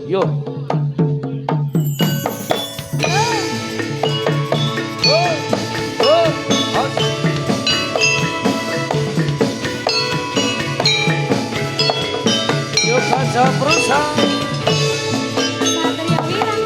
Yo. Yo kaca perusahaan. Satria Wirang.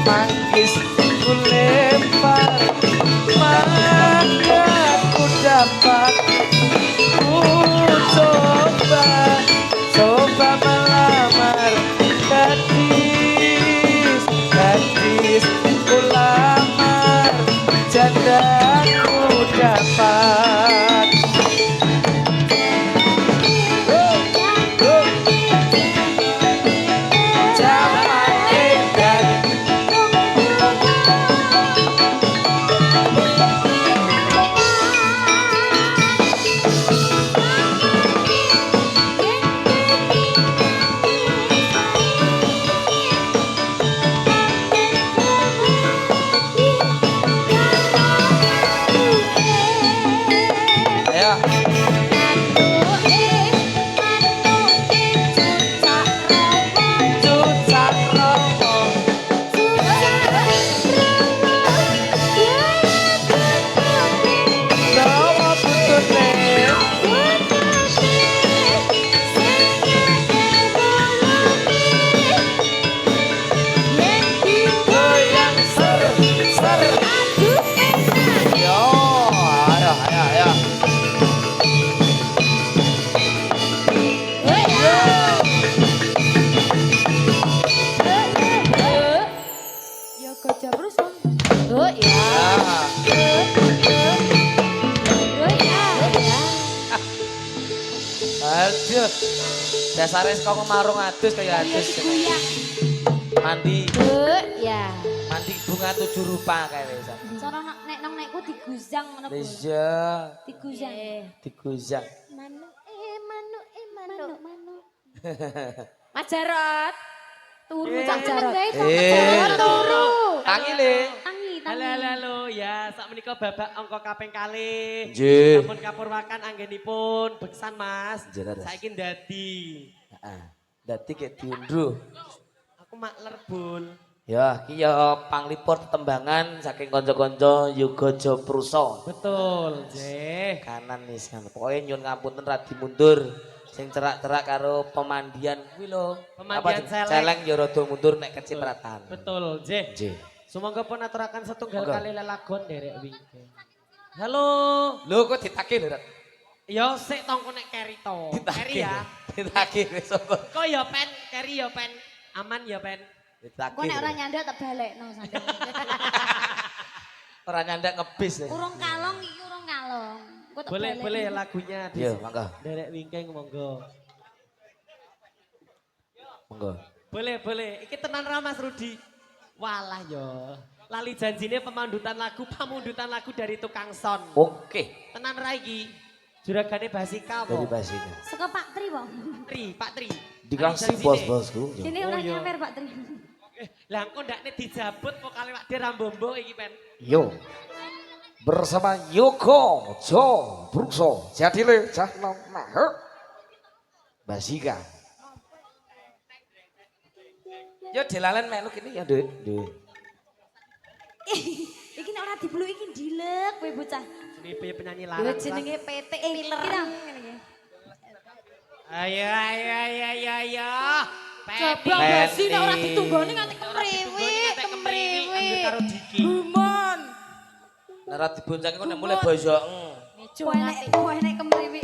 Manggis ku lempar, maka ku dapat. Ku coba melamar gadis ku lamar, janda ku dapat. Zaman edan ya. Cucak romo bawa putune goyang ser yo ayo Ya gajah perusahaan. Oh ya. Oh ya. aduh dasarnya kok marung adus kayak adus Diguyang. mandi Oh ya. bunga 7 rupa kayak wisa Sono nek nang nekku diguzang ngono Bu. iya Diguzang. diguzang Manu. Mas Jarot. Turu Cak Jarot. Turu. tangi le Tangi. Halo ya, sak menika babak angka kaping kalih. Nggih. Sampun kapurwakan anggenipun beksan Mas. Nggih, Ras. Saiki dadi. heeh dadi kayak diunduh Aku makler bul. ya iki ya panglipur tetembangan saking kanca-kanca Yoga Japrusa Betul, Jeh. kanan nih pokoknya nyun ngapunten radi mundur sing cerak-cerak karo pemandian kuwi lho Pemandian celeng. celeng ya rada mundur nek kecipratan Betul, Jeh. nggih Sumangga pun aturaken setunggal Monggo. kali lelagon derek wingke. Halo. lho kok ditake lho Rat? Yo sik tongko nek keri to. Keri ya. ditake wis kok Kok ya pen, keri ya pen. Aman ya pen. ditake Kok nek ora nyandak tak balekno sampeyan. ora nyandak ngebis ya. Urung kalong iki urung kalong. Kok tak Boleh, balekno. boleh lagunya. Iya, monggo. Derek wingke monggo. Monggo. Boleh. Iki tenan ra Mas Rudi. Walah yo. Lali janjine pamundutan lagu dari tukang son. Oke Tenan ra iki. Juragane Basika dari po. Basika Saka Pak Tri, Bang. Pak Tri. dikasih Lali janjine. bos-bosku Dene Oh, ora iya. nyawer Pak Tri. Lah engko ndakne dijabut vokale Pak Rambombo iki pen. yo bersama Yoga Japrusa jadile cah nom Basika yo dilalen meluk ini ya Dek. Iki nek ora dibelu iki dilek kowe bocah. Jenenge penyanyi Yo larang. jenenge PT Miller. Ayo. Coba basi nek ora ditunggoni nganti kemriwi. Ambil karo Diki. Gumon. Nara dibonceng kok nek mulai bosok. Enek kemriwi.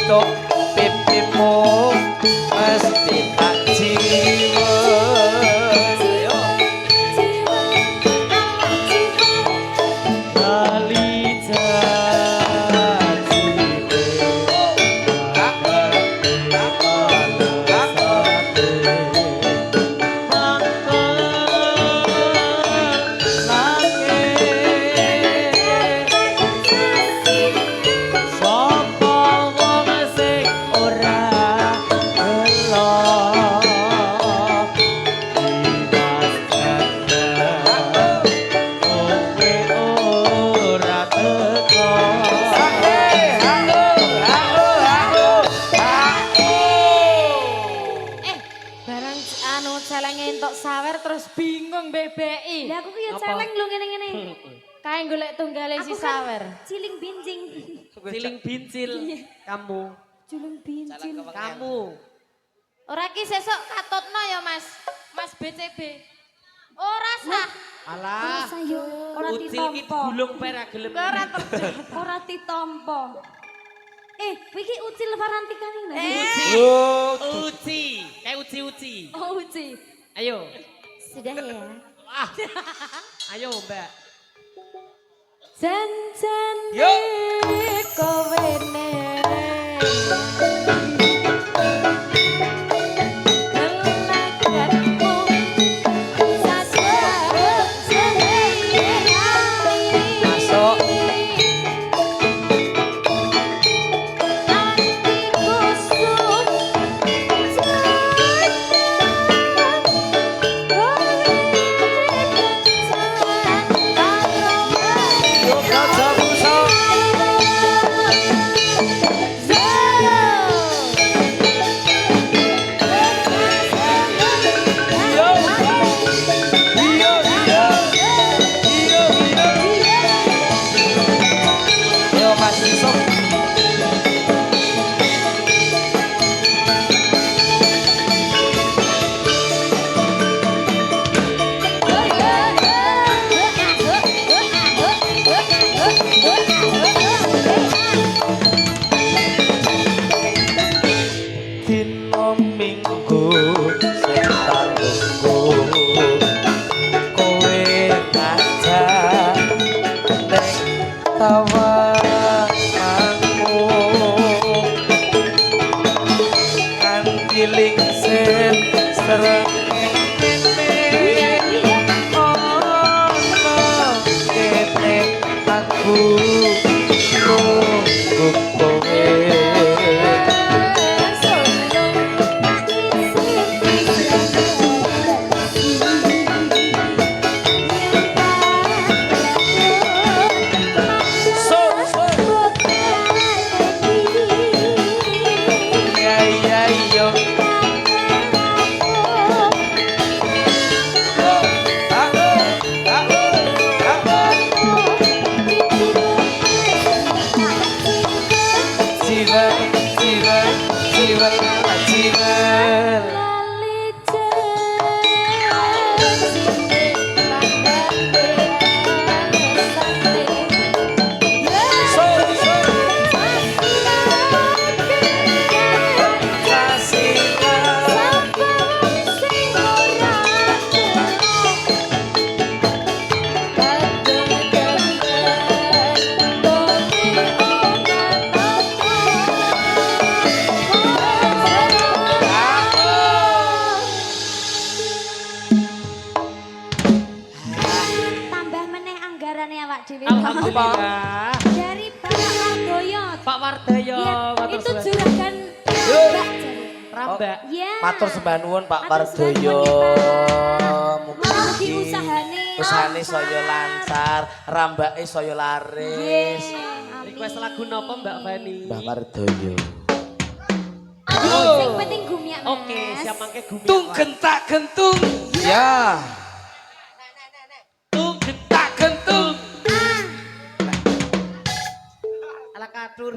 untuk pipimu mesti tak jiwa. Bingung BBI. Lah aku ki ya celeng lho ngene-ngene. Kae golek tunggale si sawer. Ciling bincing. Ciling bincil. Kamu. Ciling bincil. Kamu. Ora ki sesuk katutno ya Mas. Mas BCB. Ora sah. Alah. Sayo ora Ucil iki ditampa. gulung pera gelem. Ora ditampa. Iki ucil Farantikani lho. Uci. Kayak uci-uci. Oh uci. Ayo. Sudah ya. Ah. Ayo, Mbak. Jan-jan Yo. kowe nereng. Lelagatmu sasaran sehari-hari. Masuk. Hatiku sun Yuk kaca busa. Yo. Iyo, iyo. Iyo, iyo. Yo Mas Yusuf. Dino Minggu sing tak tunggu kowe ngajak nek tawakanmu kanthi lingsen srengenge ono kene aku nunggu kowe. Alhamdulillah. Dari Pak Wardoyo. Pak Wardoyo, Ya, matur itu suwun. juragan Rambak. Rambak. Ya. Matur sembah nuwun Pak Matur sembah Wardoyo. nuwun ya, Pak. Mugi-mugi Mugi usahane saya lancar, rambake saya laris. Request lagu nopo Mbak Feni? Mbah Wardoyo. Sing penting gumiak, Mas. Oke, siap mangke gumi. Tung gentak gentung. Ya. Tung Gentak gentung. ala kadur.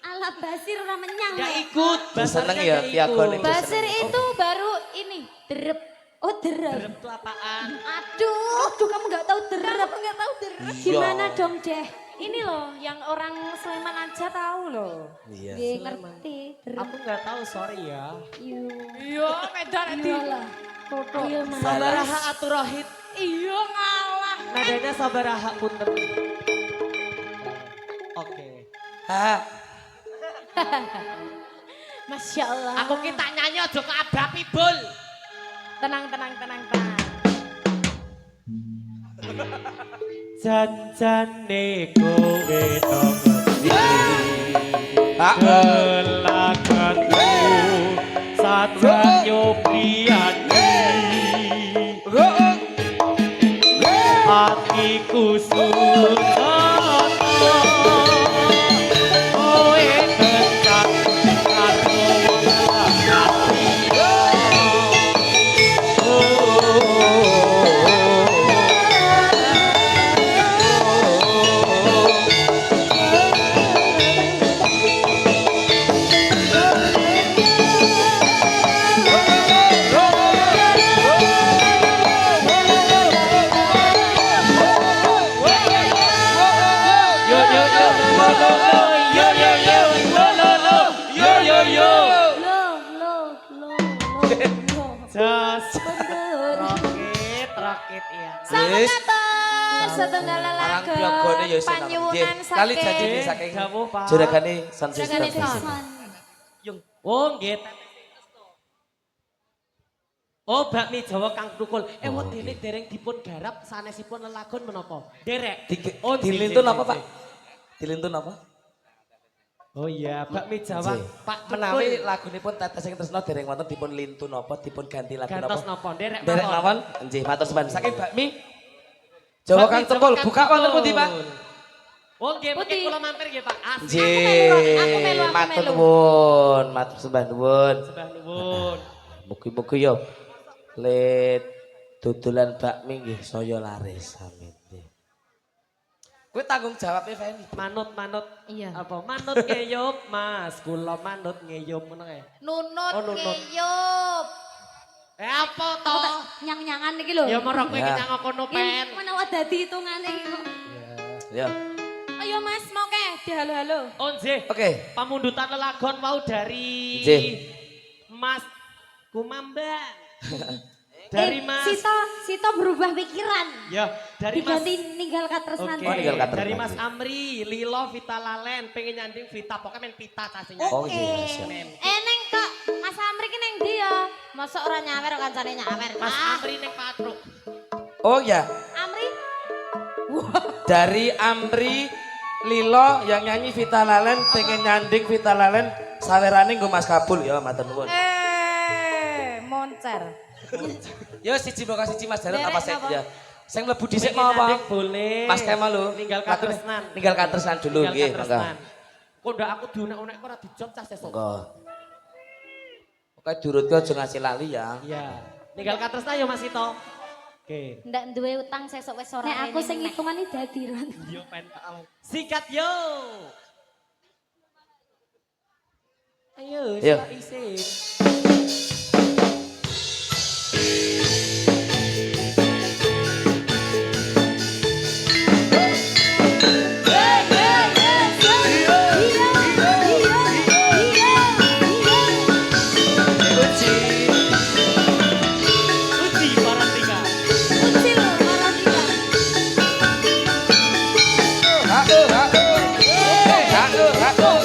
Ala Basir ora menyang. Gak ya. ikut, Seneng basarnya ya, gak Viagon ikut. itu. Basir itu baru ini derep. Oh derep. Derep kelapaan. Aduh, kamu nggak tahu derep. Kamu nggak tahu derep. Iya. Gimana dong, Deh? ini loh yang orang Sleman aja tahu loh. Iya. Nggih, ngerti. Aku nggak tahu, sorry ya. Iya. Iya, medan di. Iyalah. Foto. Iya, Mas. Sabaraha aturakhid. Iya ngalah. Nadanya sabaraha punten. Oke. Ha. Masya Allah. Aku kita nyanyi aja ke abapi bul. Tenang. Janjane kowe dong Ha. gelakanku satranyo priyadi hatiku sutono kowe tekan karo hati Rakit ya. Selamat Wis. matur setunggal Orang laga Biogone ya iso panyuwunan nang. Kali janjine saking saking Dawuh, Pak. juragane sound Juragane system. Son. Yung. Oh, nggih. Oh, bakmi Jawa Kang Prukul. Wedine dereng dipun garap sanesipun lelagon menapa? Derek. Oh, Dilintun apa, Pak? Dilintun apa? Oh iya, bakmi Jawa Nggih. Pak Menawi lagunipun Tetes sing tresno dereng wonten dipun lintun apa dipun ganti lagu gantos napa? napa? Derek Derek mawon. mawon. Nggih, matur sembah. Saking bakmi Jawa Kang Tengkul buka wonten pundi, Pak? Oh, nggih, mungkin Putih. kula mampir nggih, Pak. Asli. Aku melu, Nggih, aku matur melu. nuwun, matur sembah nuwun. Sembah nuwun. Mugi-mugi yo let dodolan bakmi nggih saya laris. Amin. Nggih. Kuwi tanggung jawabnya Feni. Manut. Iya. Apa? Manut ngeyup, Mas. Kula manut ngeyup ngono kae. Nunut Oh, nunut. ngeyup. Apa to? Aku tak nyang-nyangan iki lho. Ya marang kowe Ya. nyang kono pen. Menawa dadi hitungane iki kok. Ya. Ayo Mas, mau ke? Di halo-halo. Oh, nggih. Oke. Pamundutan lelagon mau dari Nggih. Mas Kumambang. Dari Mas. Sito berubah pikiran. Ya, dari Mas. Diganti ninggal katresnan. Oke, Oh, ninggal katresnan. dari Mas Amri, Lilo, Vita Lalen, pengen nyanding Vita, pokoknya main Vita tasnya. Oh, iya, siap. Neng kok Mas Amri ki neng ndi ya? Masa ora nyawer kancane nyawer. Mas Amri neng Patruk. Oh ya, Amri dari Amri Lilo yang nyanyi Vita Lalen pengen nyanding Vita Lalen sawerane nggo Mas Kabul ya matur nuwun. moncer. Yo siji mbok siji Mas Jarot Derek apa sih apa? ya. Sing mlebu dhisik Pengen mau apa? nyanding boleh. Mas Kemal lho. Ninggal Lagu- katresnan. Ninggal katresnan dulu Ninggal nggih, katresnan. monggo. Kok ndak aku diunek-unek kok ora dijot cah sesuk. Monggo. Pokoke durutku aja ngasih lali ya. Iya. Ninggal katresnan ya Mas Ito. Oke. Ndak duwe utang sesuk wis ora. Nek aku sing hitungane dadi Ron. Yo pen. Sikat yo. Ayo, Yo. sikat isin. Uji Parantika. Ucil Marantika. Hatur, hatur. Hatur, hatur.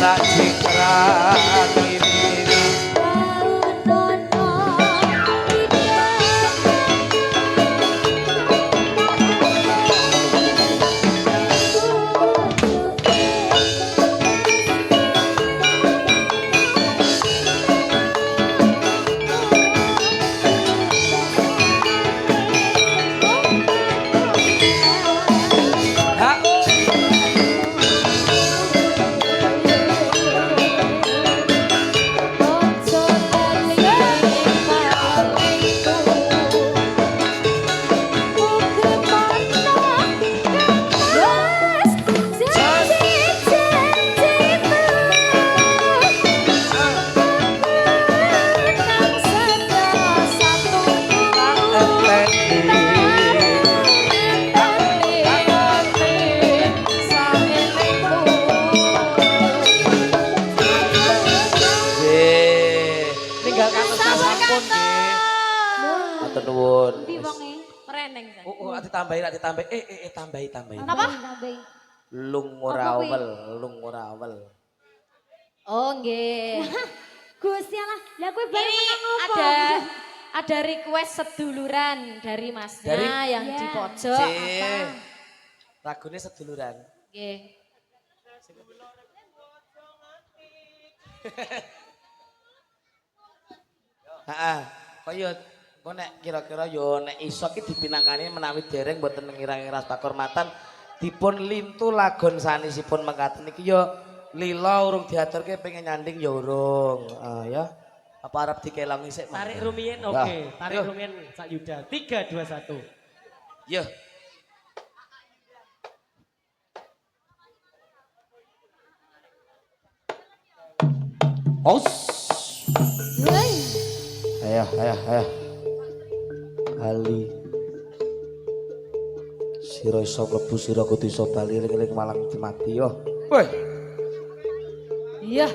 cingkrak cingkrak ini. Tambahi. Kenapa? Lung murawel, lung murawel. Oh nggih. Gusti Allah, lah kowe baru Ini menang apa? ada request seduluran dari masnya Dari? yang Ya. di pojok. Lagune seduluran. Nggih. Heeh. Kaya kok nek kira-kira yo nek iso ki dipinangkani menawi dereng mboten ngira-ngira pakhormatan dipun lintu lagon sanesipun mengkaten iki yo lila urung diaturke pengen nyanding yo urung. Ya. Apa arep dikelangi sik? Tarik rumiyin oke. Nah, Tarik yuk. rumiyin Sak Yuda. 3 2 1. Yo. Os. Ayo. Ali. Sira iso mlebu sira kudu iso bali eling-eling malang mati yo. Woi. Iya.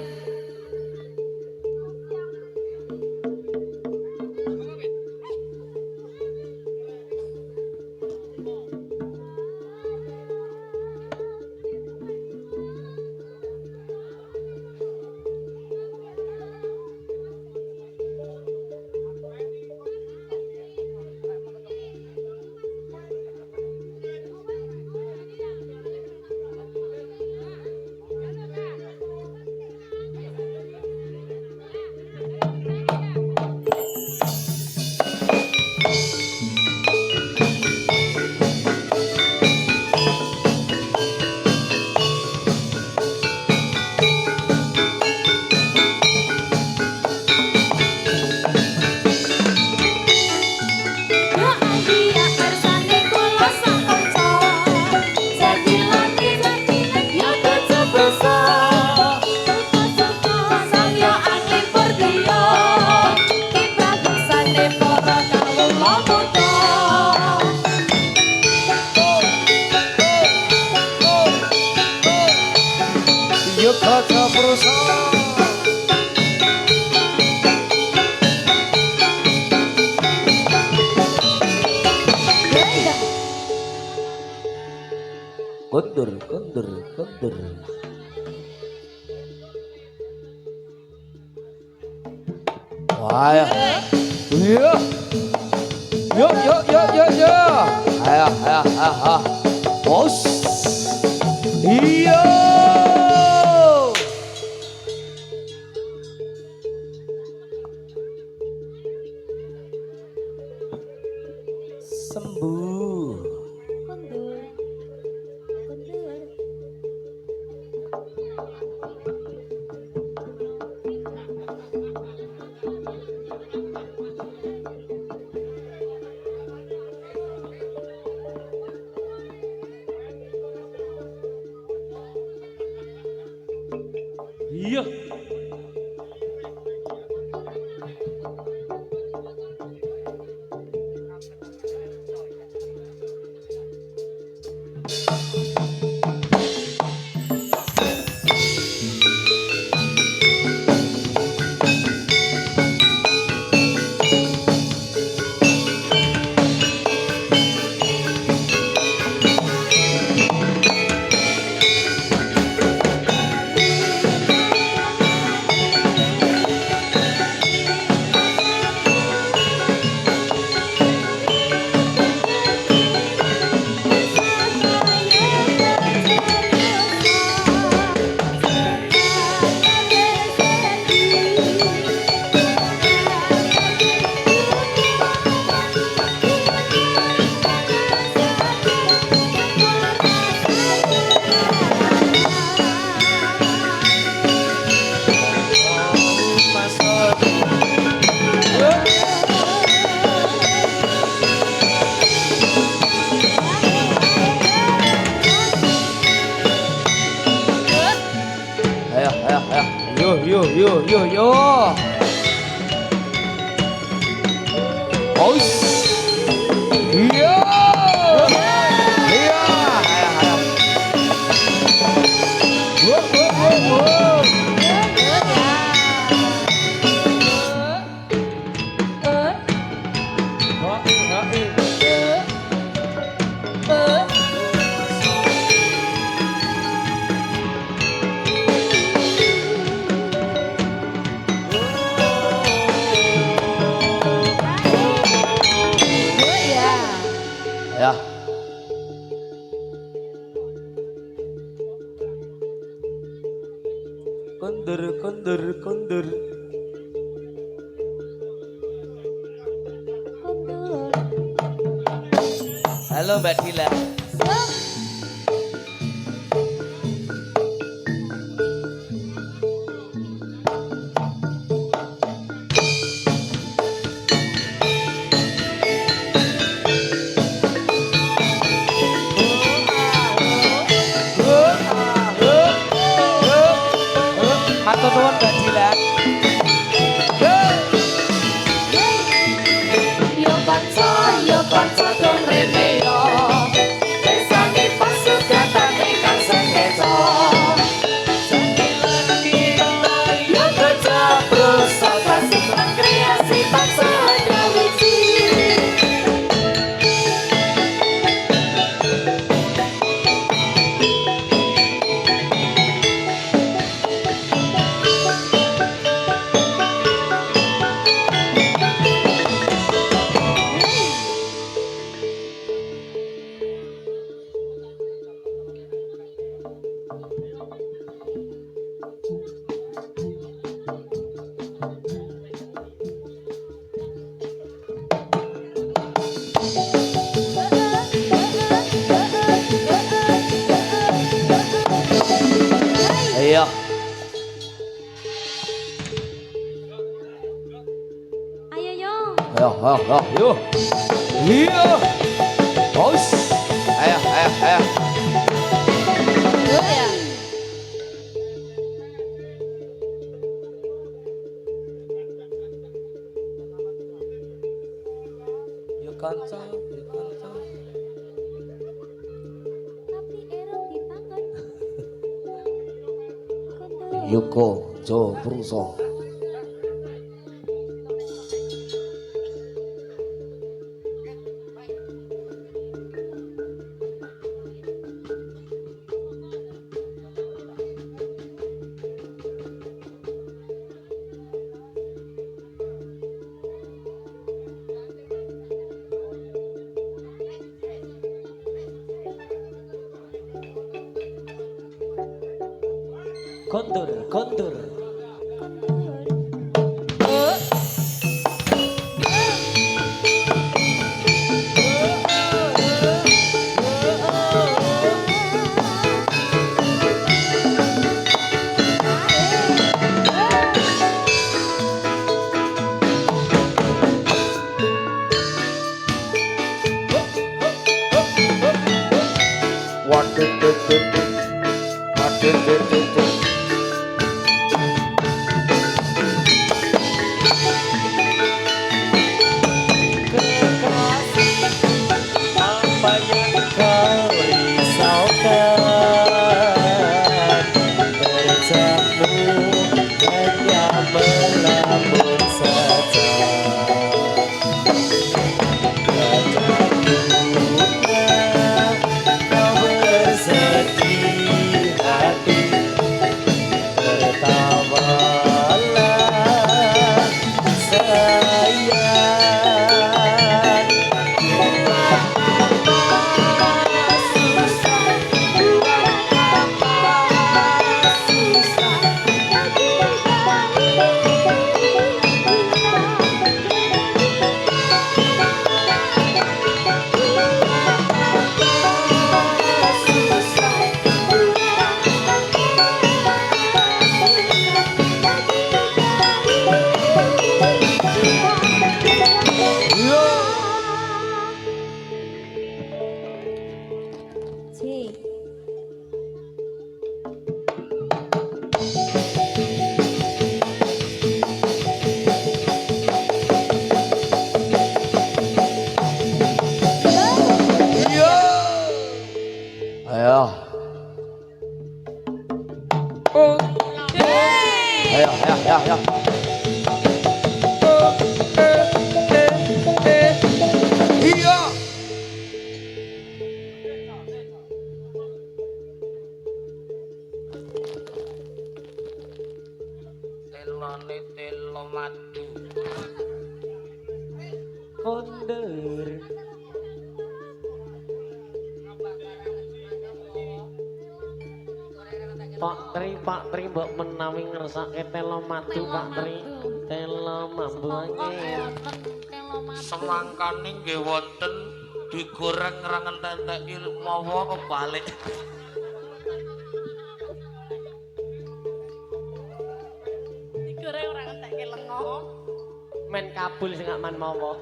Kondur. Wah ya. Iya. Yo. Ayo. Bos. Iya. Sembuh. Kondur. Iya. Yo. Aus. Iya. Iya. Ayo. Wow. Ya. Kundur. Halo Mbak Dila. Matur nuwun Mbak Dila. Yo kanca don rene yo. Desane pasukan tani kang sengeto. Yo kerja berusaha kasih kreasi bangsa Indonesia. Iya. Ayo yo. Yo. Iya. Aus. Ayo. Ya. Yo kanca. Tapi erong ditangan. Yuko Jo Pruso. Kondur. Apa yang kau risaukan, kerjamu hanya melamun saja. Katakanlah kau bersedih hati, tertawalah sayang. Ayo, ayo, ayo, ayo. Iya. Telone telo madu. Kondur. Pak Tri mbok menawi ngersake telo madu Pak Tri. Telo mambu angin. Semangkane nggih wonten digoreng rangen tenteki mawa kebalik. Digoreng ora ngentekke lengo. Men kabul sing gak man mawa.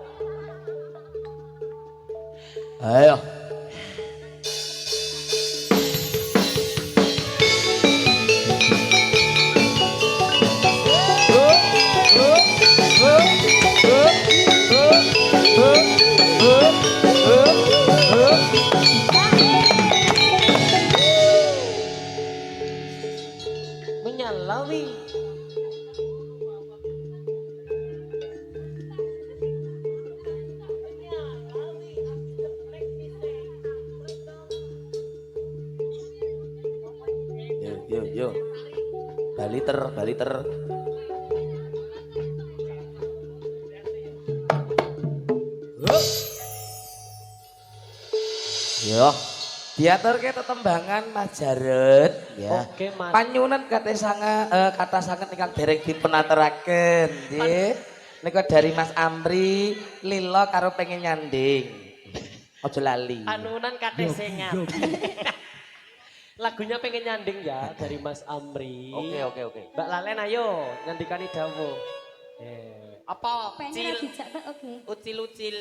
Ayo. Menyalawi. Yo. Baliter, baliter. Yo, diaturke tetembangan Mas Jarod ya. Oke, Mas. Panyunan kata sanget ingkang dereng dipunaturaken nggih. Nika dari Mas Amri, Lilo karo pengen nyanding. Aja lali. Panunan kate sengat. Lagunya pengen nyanding ya dari Mas Amri. Oke. Mbak Lalen ayo nyandikani dawuh. Apa? Pengen dijak tak oke. Ucil.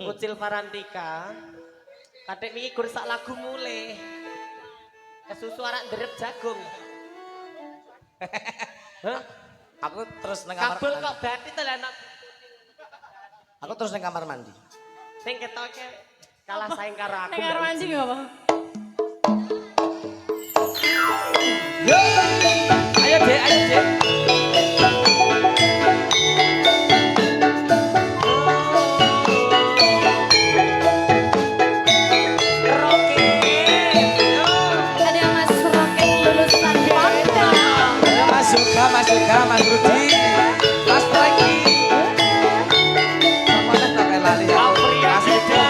Ucil Farantika. Kadek wingi gur sak lagu mulai. Kesusu arak nderep jagung. Hah? Aku terus nang kamar. Kabel kok bathi to lah anak. Aku terus nang kamar mandi. Sing ketoke kalah saing karo aku. Nek karo anjing ya apa? Yo. Ayo Dek. Ada Mas Roket lulusan pondok. Mas Yoga, Mas Rudi, Mas Treki. Semuanya sampai lali ya. Mas Yoga.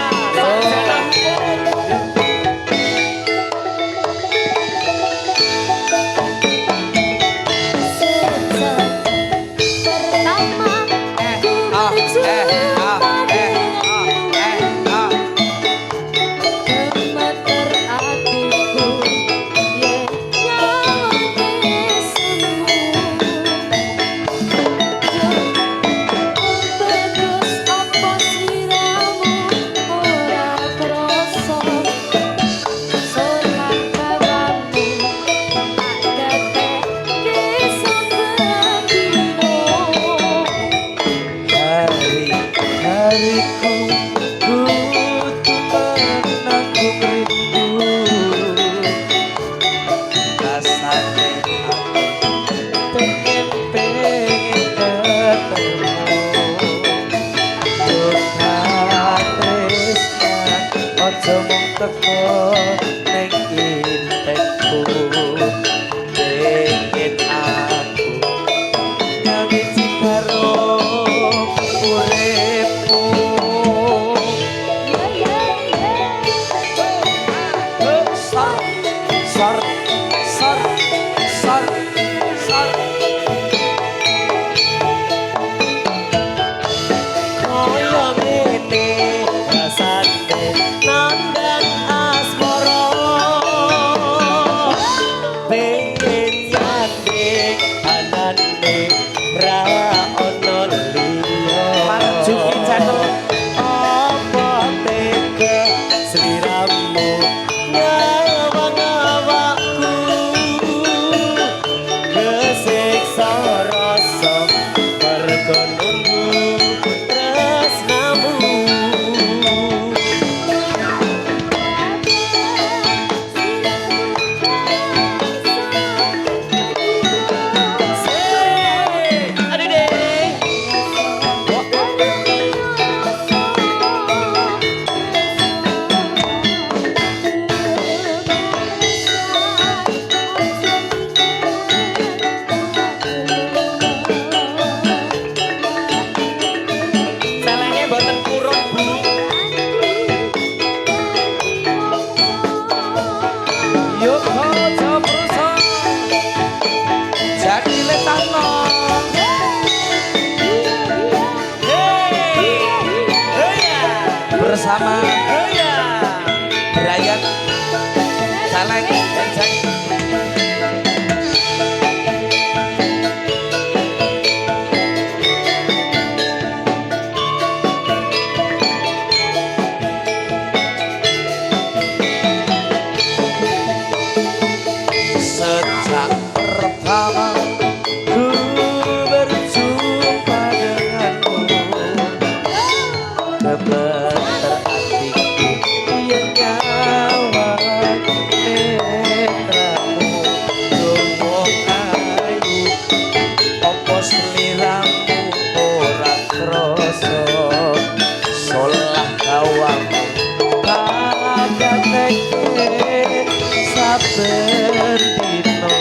cilik Cano. Bersama Brian Saleng dan Jack. Sejak pertama ku berjumpa denganmu, gemeter hatiku yang nyawa netramu. Tunggu ayu opo seliramu ora kroso, solah kawamu kagateke saben dino.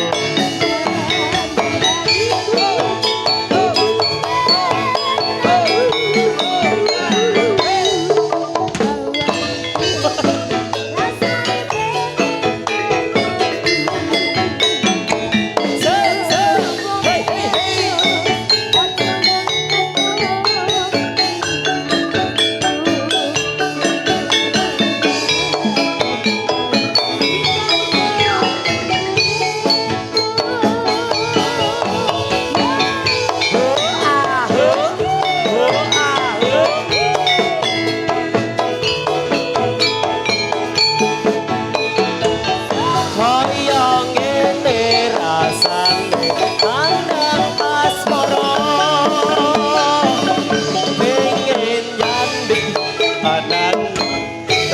Kaya ngene rasane anak asmara, pengen nyanding anak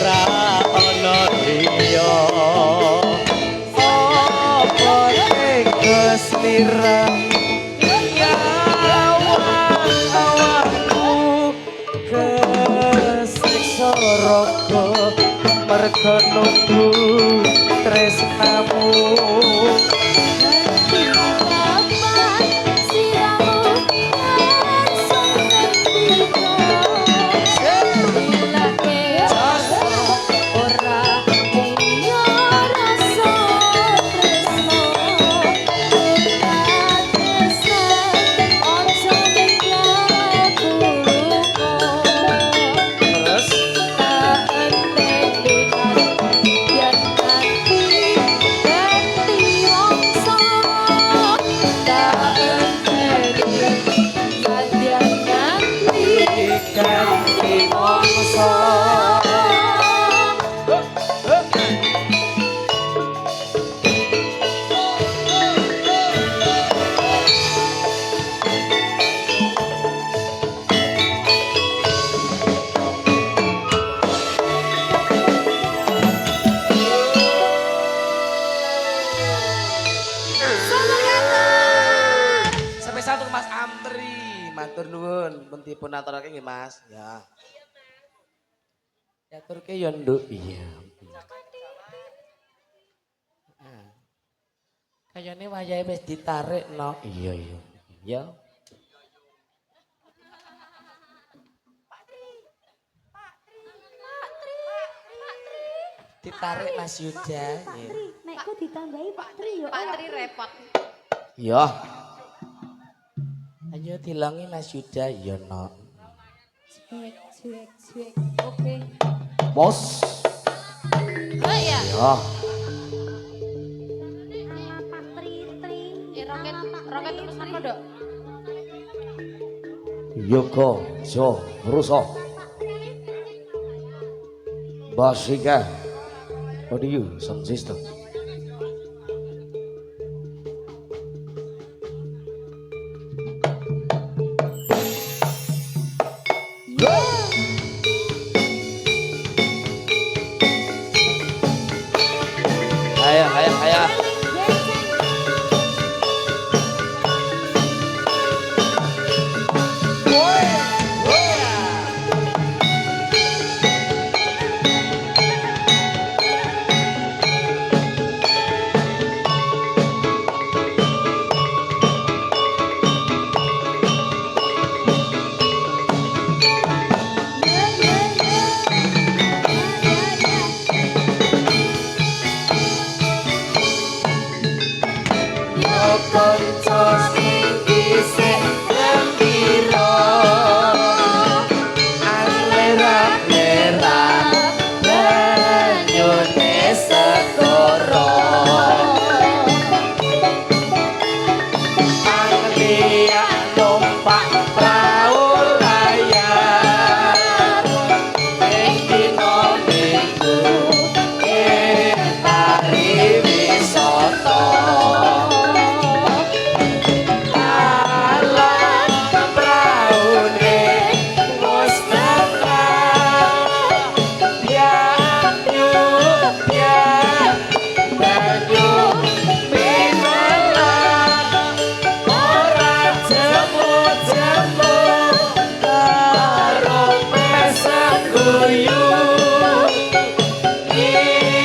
ra ana liya. Apa tega sliramu awakku kesiksa raga merga nunggu tresnamu. Ganti mongso. Spesial untuk Mas Amri, matur nuwun, pun dipun aturake nggih Mas. Ya. Aturke ya Nduk. Iya. Kayane wayahe wis ditarik no. Iya iya. Ya. Ditarik Mas Yuda. Nek ku ditambahi Pak Tri yo. Pak Tri repot. Iya. Ayo dilangi Mas Yuda ya no. Cuek. Oke. Bos. Oh iya. Ya. Pak Tri. Roket terus apa, Dok? Yoko, Jo, Ruso. Basika. What do you, some system? Ayo. numpak prau layar ing dina minggu ing pariwisata alam praune wis tekan nyup banyu minelan ora jemu-jemu karo mesem guyu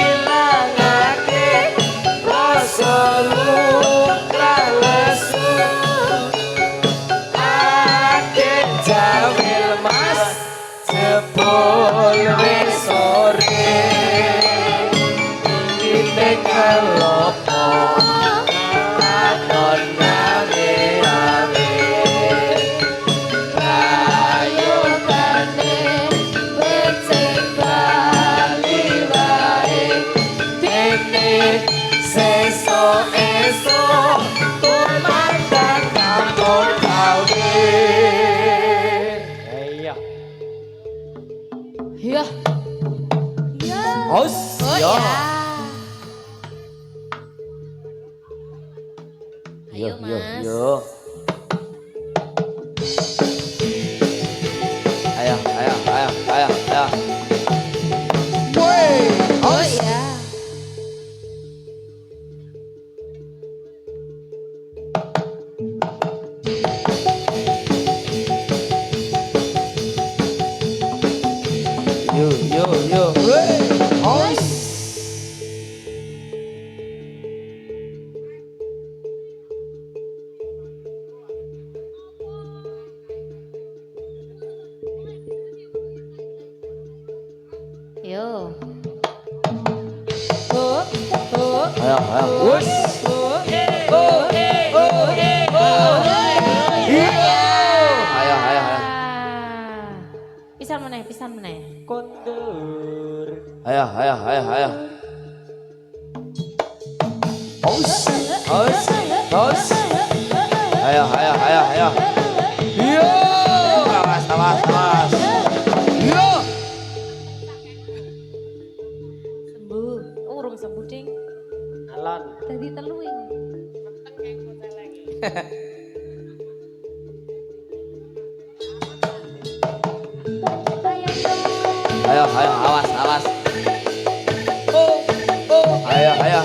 ilangake rasa luka lesu akeh jawil mas jebul wis sore ini kelopo adon nami-nami rayutane becik bali wae dene sesuk-esuk tumandang kampung gawe iya Iya. Iya. Os, Oh yo. ya. Yo, Ayo, yo, Mas. yo. Ayo, ayo, ayo, ayo, ayo. Oh iya. Yo, yo, yo. Os. Yo. Oh, oh. Ayo, ayo. Us. Ayo, ayo, ayo. Pisan meneh, pisan meneh. Kondur Ayo, ayo, ayo, ayo. Os. Os. Os. Ayo, ayo, ayo, ayo. Yo. Awas, awas, awas. Yo. Sembuh. Urung sembuh, Ding. alon Dadi telu ini. Ayo, ayo, awas, awas. Ayo, ayo.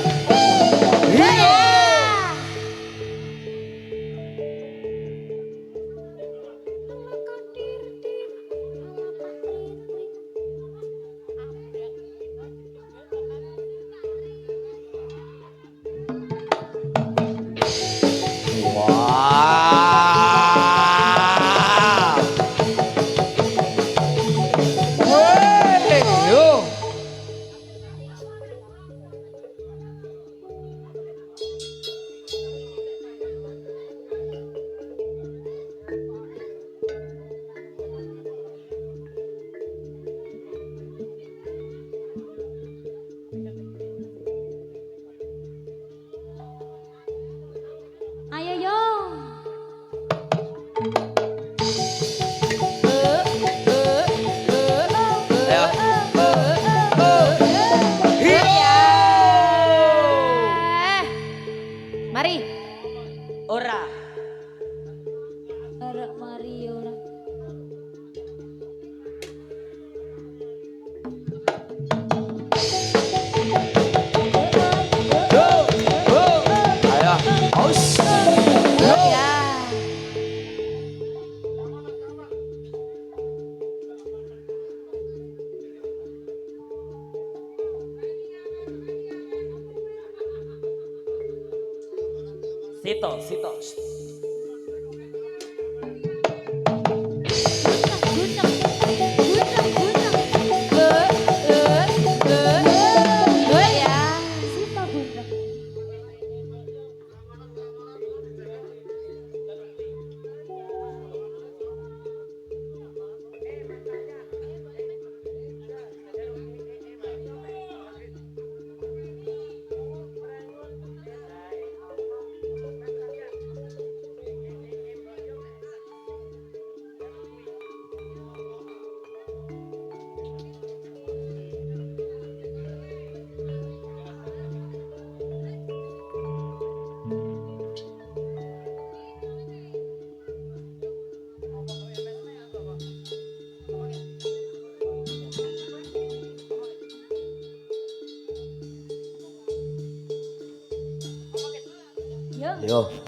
Wah. Yo. Ayo yo. Ayo. Mari. ora Arek mari ora. Ayo. Aus. Oh ya. Yo.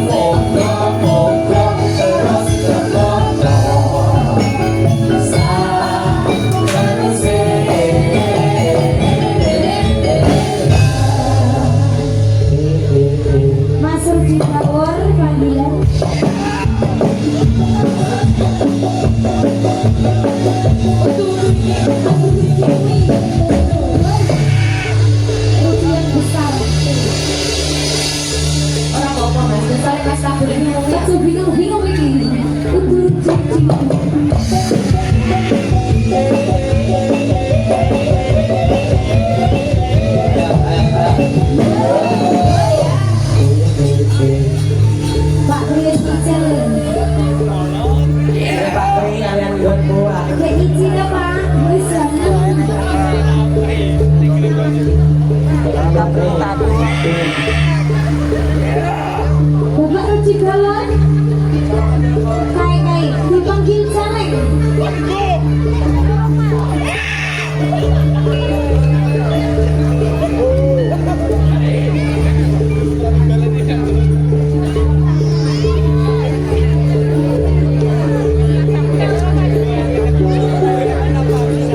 Moga-moga terus terkoto sakwise. Mas Rudi Tawor panggilan. Ujian besar. Orang apa mas? Besar mas kabelnya. Aku bingung ini. Udur cincin. Pak Rian Pical. Pak Tri kalian buat buah. Kayak izin ya Pak. Bisa. Bapak Rudi Galon. Kai dipanggil Caleng.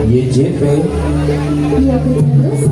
YJP Iya terus.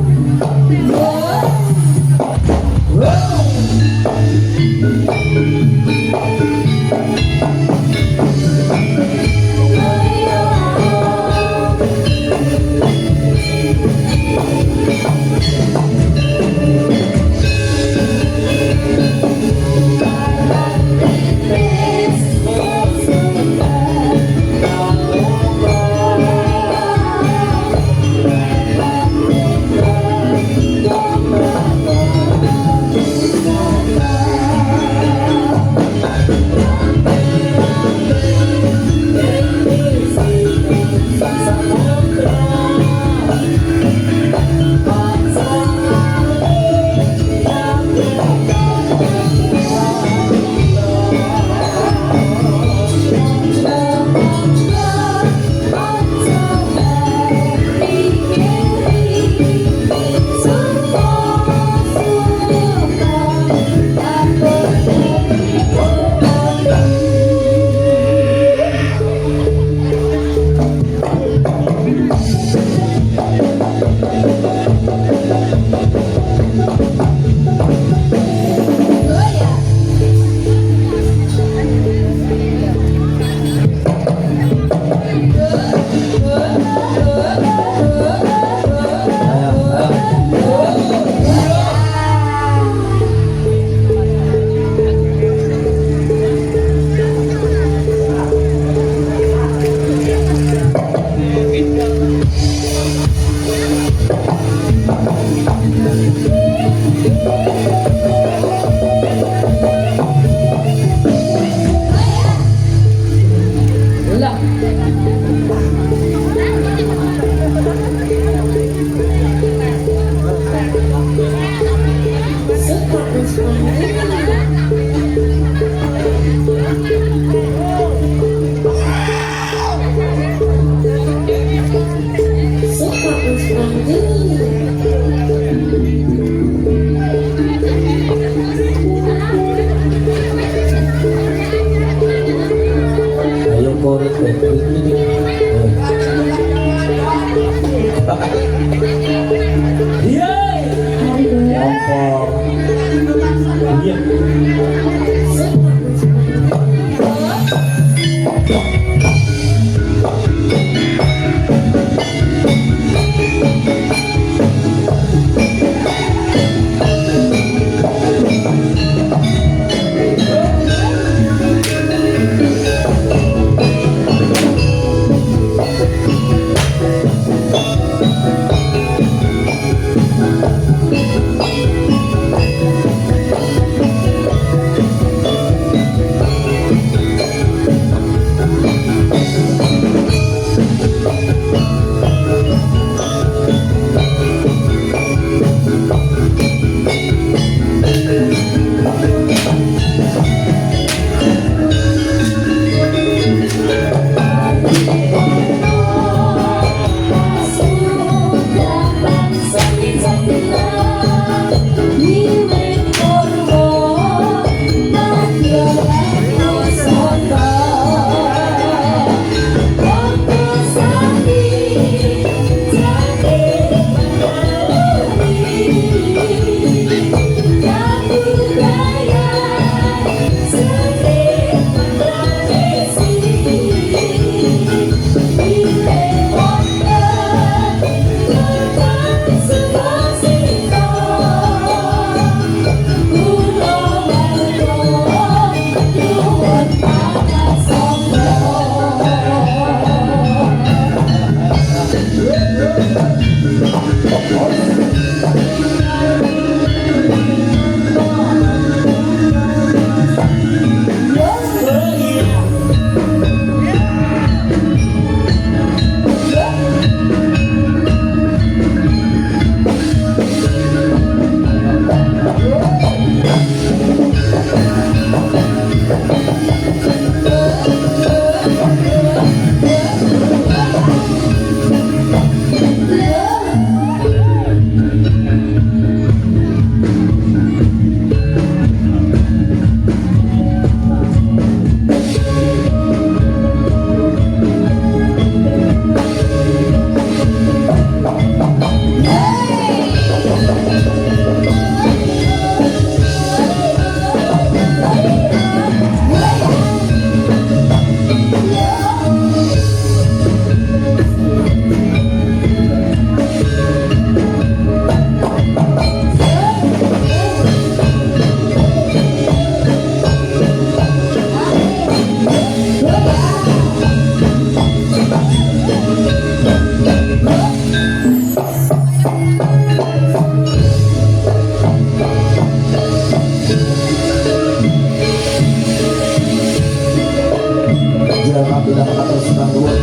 kami dapat atur sudah dulu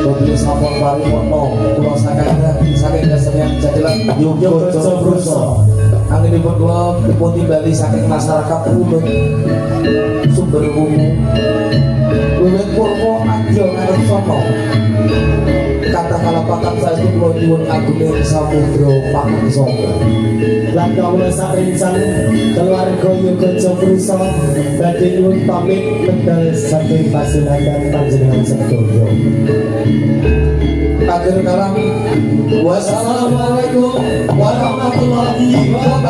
mobil sampun parimono kula saking kesenian jadilah Yogo Cobruso angin dipun kula dipun timbali saking masyarakat Ulun Sumber Wungu Wiwit Purwo Adyo Ngarep Sono kata kalapakan saya itu kula nyuwun agung samudra pakan sono lan kawula sarincan keluarga Yogo Cobruso badhe nyuwun pamit medal saking pasunatan panjenengan sedaya. Akhir kalam wassalamualaikum warahmatullahi wabarakatuh.